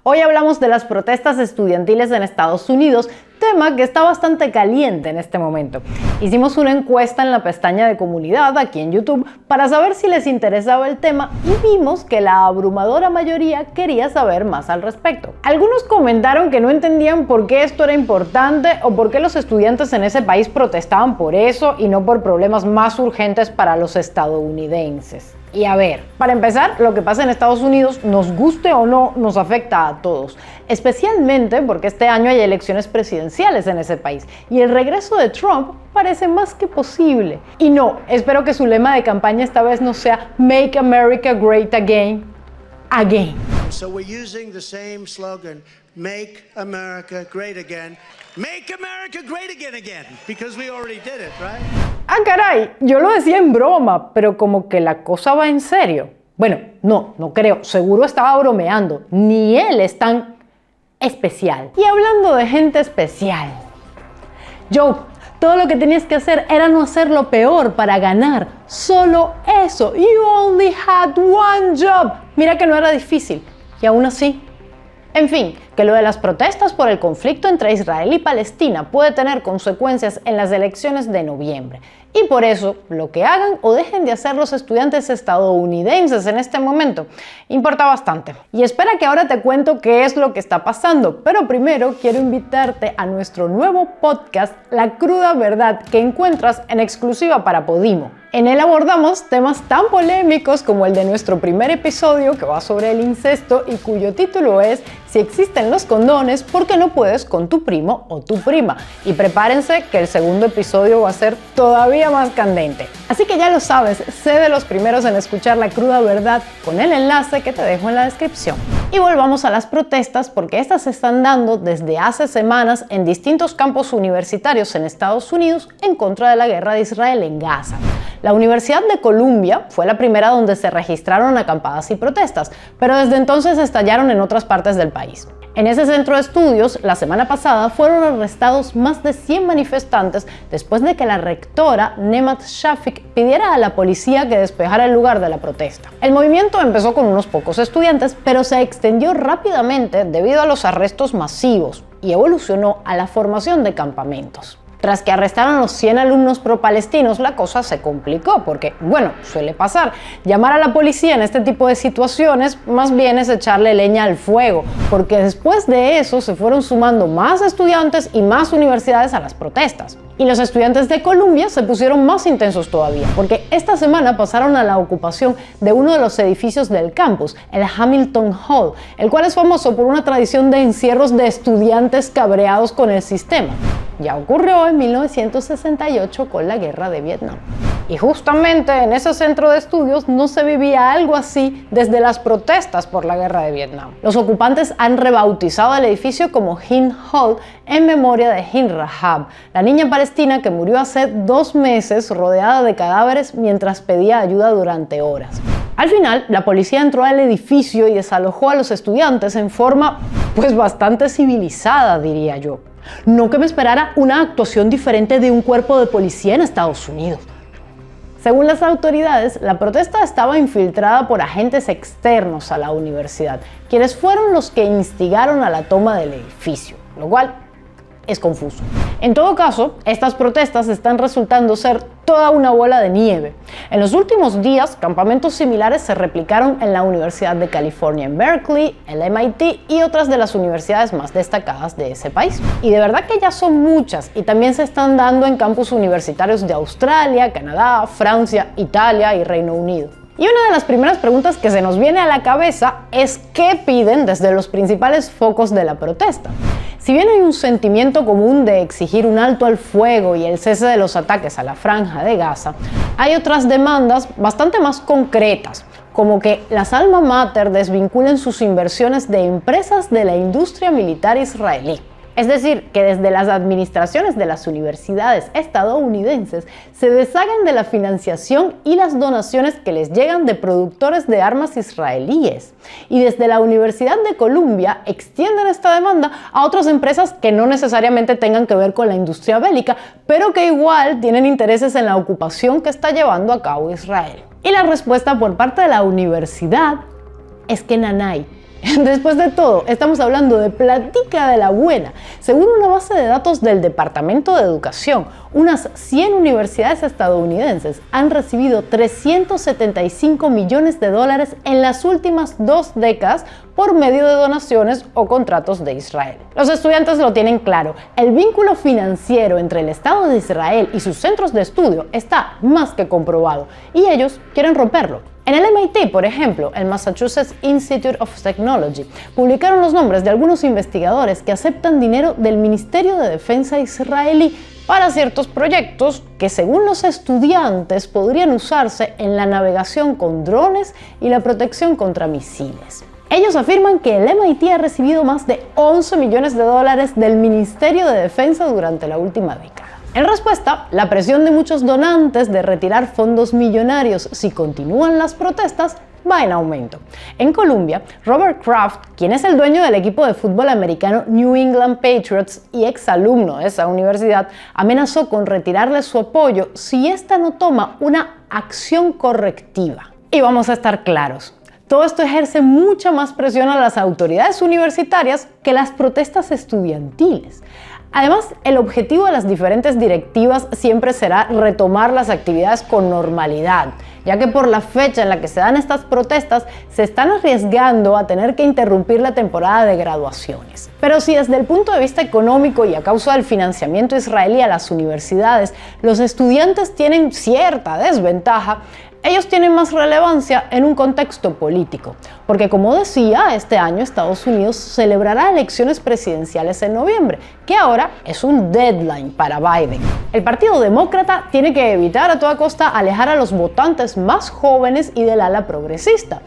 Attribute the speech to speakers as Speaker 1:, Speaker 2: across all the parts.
Speaker 1: Hoy hablamos de las protestas estudiantiles en Estados Unidos, tema que está bastante caliente en este momento. Hicimos una encuesta en la pestaña de comunidad aquí en YouTube para saber si les interesaba el tema y vimos que la abrumadora mayoría quería saber más al respecto. Algunos comentaron que no entendían por qué esto era importante o por qué los estudiantes en ese país protestaban por eso y no por problemas más urgentes para los estadounidenses. Y a ver, para empezar, lo que pasa en Estados Unidos, nos guste o no, nos afecta a todos, especialmente porque este año hay elecciones presidenciales en ese país y el regreso de Trump parece más que posible. Y no, espero que su lema de campaña esta vez no sea Make America Great Again, again.
Speaker 2: So we're using the same slogan, Make America Great Again. Make America Great Again, because we already did it, right?
Speaker 1: Ah, caray, yo lo decía en broma, pero como que la cosa va en serio. Bueno, no creo, seguro estaba bromeando, ni él es tan especial. Y hablando de gente especial, Joe, todo lo que tenías que hacer era no hacer lo peor para ganar, solo eso. You only had one job. Mira que no era difícil, y aún así. En fin, que lo de las protestas por el conflicto entre Israel y Palestina puede tener consecuencias en las elecciones de noviembre. Y por eso, lo que hagan o dejen de hacer los estudiantes estadounidenses en este momento importa bastante. Y espera que ahora te cuento qué es lo que está pasando, pero primero quiero invitarte a nuestro nuevo podcast, La Cruda Verdad, que encuentras en exclusiva para Podimo. En él abordamos temas tan polémicos como el de nuestro primer episodio, que va sobre el incesto y cuyo título es Si existen los condones, ¿por qué no puedes con tu primo o tu prima? Y prepárense que el segundo episodio va a ser todavía más candente. Así que ya lo sabes, sé de los primeros en escuchar La Cruda Verdad con el enlace que te dejo en la descripción. Y volvamos a las protestas porque estas se están dando desde hace semanas en distintos campos universitarios en Estados Unidos en contra de la guerra de Israel en Gaza. La Universidad de Columbia fue la primera donde se registraron acampadas y protestas, pero desde entonces estallaron en otras partes del país. En ese centro de estudios, la semana pasada fueron arrestados más de 100 manifestantes después de que la rectora Nemat Shafik pidiera a la policía que despejara el lugar de la protesta. El movimiento empezó con unos pocos estudiantes, pero se extendió rápidamente debido a los arrestos masivos y evolucionó a la formación de campamentos. Tras que arrestaron a los 100 alumnos pro-palestinos, la cosa se complicó porque, bueno, suele pasar. Llamar a la policía en este tipo de situaciones más bien es echarle leña al fuego, porque después de eso se fueron sumando más estudiantes y más universidades a las protestas. Y los estudiantes de Columbia se pusieron más intensos todavía, porque esta semana pasaron a la ocupación de uno de los edificios del campus, el Hamilton Hall, el cual es famoso por una tradición de encierros de estudiantes cabreados con el sistema. Ya ocurrió en 1968 con la guerra de Vietnam. Y justamente en ese centro de estudios no se vivía algo así desde las protestas por la guerra de Vietnam. Los ocupantes han rebautizado el edificio como Hind Hall en memoria de Hind Rahab, la niña palestina que murió hace 2 meses rodeada de cadáveres mientras pedía ayuda durante horas. Al final, la policía entró al edificio y desalojó a los estudiantes en forma, pues bastante civilizada, diría yo. No que me esperara una actuación diferente de un cuerpo de policía en Estados Unidos. Según las autoridades, la protesta estaba infiltrada por agentes externos a la universidad, quienes fueron los que instigaron a la toma del edificio, lo cual es confuso. En todo caso, estas protestas están resultando ser toda una bola de nieve. En los últimos días, campamentos similares se replicaron en la Universidad de California en Berkeley, el MIT y otras de las universidades más destacadas de ese país. Y de verdad que ya son muchas y también se están dando en campus universitarios de Australia, Canadá, Francia, Italia y Reino Unido. Y una de las primeras preguntas que se nos viene a la cabeza es ¿qué piden desde los principales focos de la protesta? Si bien hay un sentimiento común de exigir un alto al fuego y el cese de los ataques a la franja de Gaza, hay otras demandas bastante más concretas, como que las alma mater desvinculen sus inversiones de empresas de la industria militar israelí. Es decir, que desde las administraciones de las universidades estadounidenses se deshagan de la financiación y las donaciones que les llegan de productores de armas israelíes. Y desde la Universidad de Columbia extienden esta demanda a otras empresas que no necesariamente tengan que ver con la industria bélica, pero que igual tienen intereses en la ocupación que está llevando a cabo Israel. Y la respuesta por parte de la universidad es que nanay, Después de todo, estamos hablando de platica de la buena. Según una base de datos del Departamento de Educación, unas 100 universidades estadounidenses han recibido 375 millones de dólares en las últimas 2 décadas por medio de donaciones o contratos de Israel. Los estudiantes lo tienen claro, el vínculo financiero entre el Estado de Israel y sus centros de estudio está más que comprobado y ellos quieren romperlo. En el MIT, por ejemplo, el Massachusetts Institute of Technology, publicaron los nombres de algunos investigadores que aceptan dinero del Ministerio de Defensa israelí para ciertos proyectos que, según los estudiantes, podrían usarse en la navegación con drones y la protección contra misiles. Ellos afirman que el MIT ha recibido más de 11 millones de dólares del Ministerio de Defensa durante la última década. En respuesta, la presión de muchos donantes de retirar fondos millonarios si continúan las protestas va en aumento. En Colombia, Robert Kraft, quien es el dueño del equipo de fútbol americano New England Patriots y exalumno de esa universidad, amenazó con retirarle su apoyo si ésta no toma una acción correctiva. Y vamos a estar claros. Todo esto ejerce mucha más presión a las autoridades universitarias que las protestas estudiantiles. Además, el objetivo de las diferentes directivas siempre será retomar las actividades con normalidad, ya que por la fecha en la que se dan estas protestas se están arriesgando a tener que interrumpir la temporada de graduaciones. Pero si desde el punto de vista económico y a causa del financiamiento israelí a las universidades, los estudiantes tienen cierta desventaja, ellos tienen más relevancia en un contexto político, porque como decía, este año Estados Unidos celebrará elecciones presidenciales en noviembre, que ahora es un deadline para Biden. El Partido Demócrata tiene que evitar a toda costa alejar a los votantes más jóvenes y del ala progresista.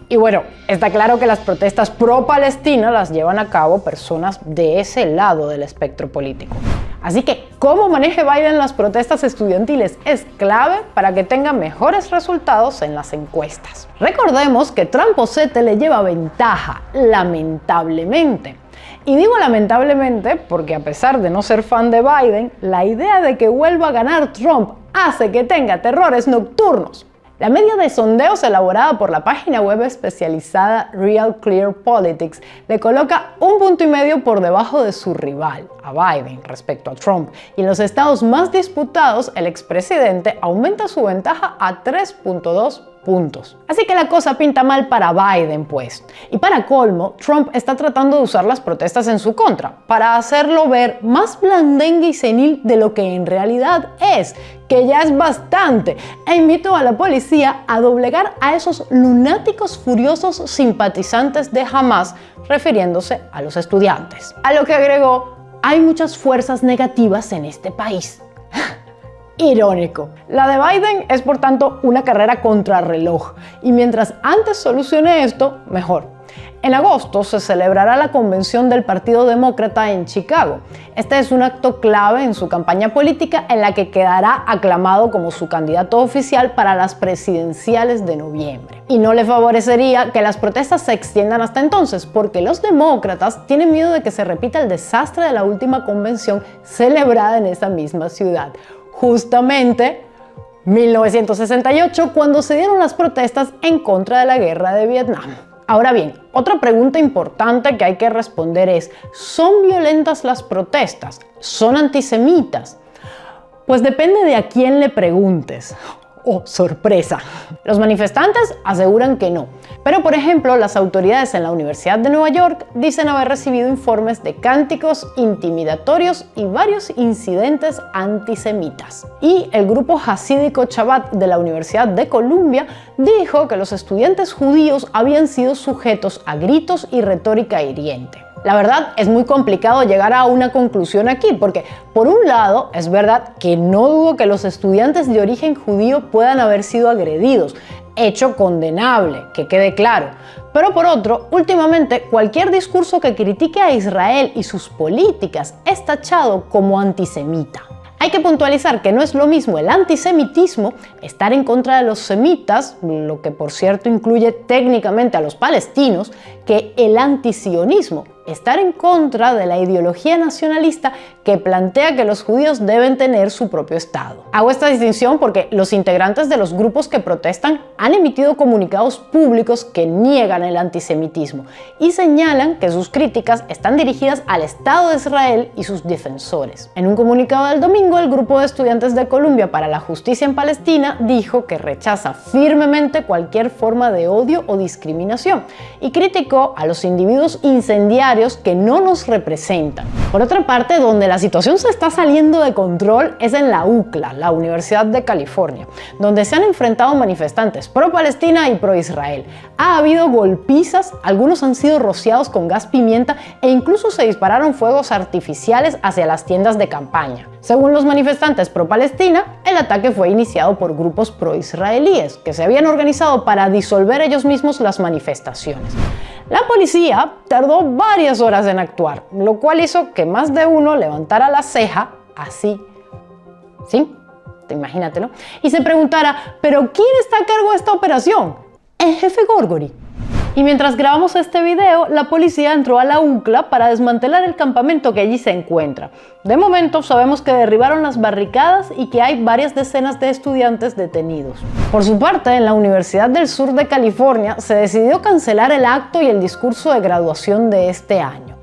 Speaker 1: Y bueno, está claro que las protestas pro-Palestina las llevan a cabo personas de ese lado del espectro político. Así que, cómo maneje Biden las protestas estudiantiles es clave para que tenga mejores resultados en las encuestas. Recordemos que Trump-Ocete le lleva ventaja, lamentablemente. Y digo lamentablemente porque a pesar de no ser fan de Biden, la idea de que vuelva a ganar Trump hace que tenga terrores nocturnos. La media de sondeos elaborada por la página web especializada Real Clear Politics le coloca 1,5 puntos por debajo de su rival, a Biden, respecto a Trump. Y en los estados más disputados, el expresidente aumenta su ventaja a 3,2 puntos. Así que la cosa pinta mal para Biden, pues. Y para colmo, Trump está tratando de usar las protestas en su contra, para hacerlo ver más blandengue y senil de lo que en realidad es, que ya es bastante, e invitó a la policía a doblegar a esos lunáticos furiosos simpatizantes de Hamas, refiriéndose a los estudiantes. A lo que agregó, hay muchas fuerzas negativas en este país. Irónico. La de Biden es por tanto una carrera contrarreloj y mientras antes solucione esto, mejor. En agosto se celebrará la convención del Partido Demócrata en Chicago. Este es un acto clave en su campaña política en la que quedará aclamado como su candidato oficial para las presidenciales de noviembre. Y no le favorecería que las protestas se extiendan hasta entonces, porque los demócratas tienen miedo de que se repita el desastre de la última convención celebrada en esa misma ciudad. Justamente 1968, cuando se dieron las protestas en contra de la guerra de Vietnam. Ahora bien, otra pregunta importante que hay que responder es, ¿son violentas las protestas? ¿Son antisemitas? Pues depende de a quién le preguntes. ¡Oh, sorpresa! Los manifestantes aseguran que no. Pero, por ejemplo, las autoridades en la Universidad de Nueva York dicen haber recibido informes de cánticos intimidatorios y varios incidentes antisemitas. Y el grupo hasídico Chabad de la Universidad de Columbia dijo que los estudiantes judíos habían sido sujetos a gritos y retórica hiriente. La verdad, es muy complicado llegar a una conclusión aquí, porque por un lado, es verdad que no dudo que los estudiantes de origen judío puedan haber sido agredidos, hecho condenable, que quede claro. Pero por otro, últimamente, cualquier discurso que critique a Israel y sus políticas es tachado como antisemita. Hay que puntualizar que no es lo mismo el antisemitismo, estar en contra de los semitas, lo que por cierto incluye técnicamente a los palestinos, que el antisionismo, estar en contra de la ideología nacionalista que plantea que los judíos deben tener su propio Estado. Hago esta distinción porque los integrantes de los grupos que protestan han emitido comunicados públicos que niegan el antisemitismo y señalan que sus críticas están dirigidas al Estado de Israel y sus defensores. En un comunicado del domingo, el grupo de estudiantes de Columbia para la Justicia en Palestina dijo que rechaza firmemente cualquier forma de odio o discriminación y criticó a los individuos incendiarios que no nos representan. Por otra parte, donde la situación se está saliendo de control es en la UCLA, la Universidad de California, donde se han enfrentado manifestantes pro-Palestina y pro-Israel. Ha habido golpizas, algunos han sido rociados con gas pimienta e incluso se dispararon fuegos artificiales hacia las tiendas de campaña. Según los manifestantes pro-Palestina, el ataque fue iniciado por grupos pro-israelíes que se habían organizado para disolver ellos mismos las manifestaciones. La policía tardó varias horas en actuar, lo cual hizo que más de uno levantara la ceja así. ¿Sí? Imagínatelo. Y se preguntara, ¿pero quién está a cargo de esta operación? ¿El jefe Gorgori? Y mientras grabamos este video, la policía entró a la UCLA para desmantelar el campamento que allí se encuentra. De momento sabemos que derribaron las barricadas y que hay varias decenas de estudiantes detenidos. Por su parte, en la Universidad del Sur de California se decidió cancelar el acto y el discurso de graduación de este año.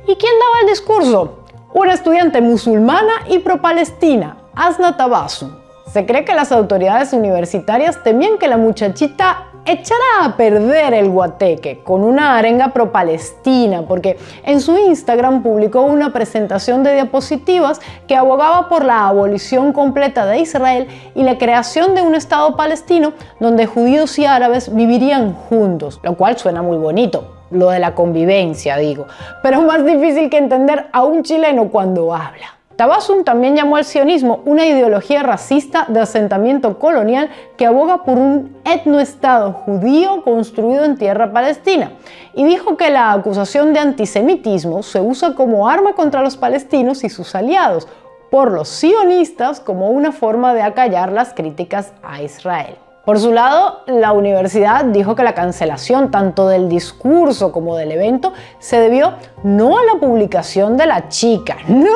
Speaker 1: ¿Y quién daba el discurso? Una estudiante musulmana y pro-palestina, Asna Tabassum. Se cree que las autoridades universitarias temían que la muchachita echara a perder el guateque con una arenga pro-palestina, porque en su Instagram publicó una presentación de diapositivas que abogaba por la abolición completa de Israel y la creación de un Estado palestino donde judíos y árabes vivirían juntos, lo cual suena muy bonito. Lo de la convivencia, digo, pero más difícil que entender a un chileno cuando habla. Tabassum también llamó al sionismo una ideología racista de asentamiento colonial que aboga por un etnoestado judío construido en tierra palestina y dijo que la acusación de antisemitismo se usa como arma contra los palestinos y sus aliados por los sionistas como una forma de acallar las críticas a Israel. Por su lado, la universidad dijo que la cancelación tanto del discurso como del evento se debió no a la publicación de la chica, no,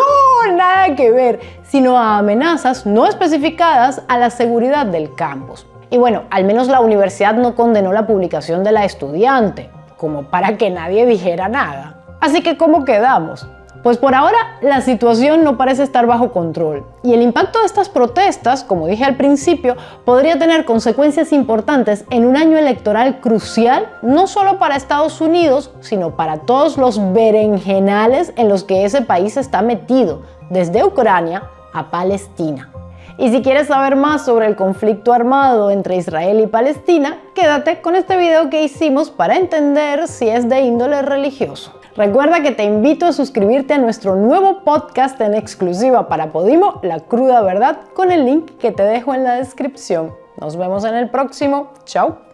Speaker 1: nada que ver, sino a amenazas no especificadas a la seguridad del campus. Y bueno, al menos la universidad no condenó la publicación de la estudiante, como para que nadie dijera nada. Así que, ¿cómo quedamos? Pues por ahora la situación no parece estar bajo control y el impacto de estas protestas, como dije al principio, podría tener consecuencias importantes en un año electoral crucial, no solo para Estados Unidos, sino para todos los berenjenales en los que ese país está metido, desde Ucrania a Palestina. Y si quieres saber más sobre el conflicto armado entre Israel y Palestina, quédate con este video que hicimos para entender si es de índole religioso. Recuerda que te invito a suscribirte a nuestro nuevo podcast en exclusiva para Podimo, La Cruda Verdad, con el link que te dejo en la descripción. Nos vemos en el próximo. Chao.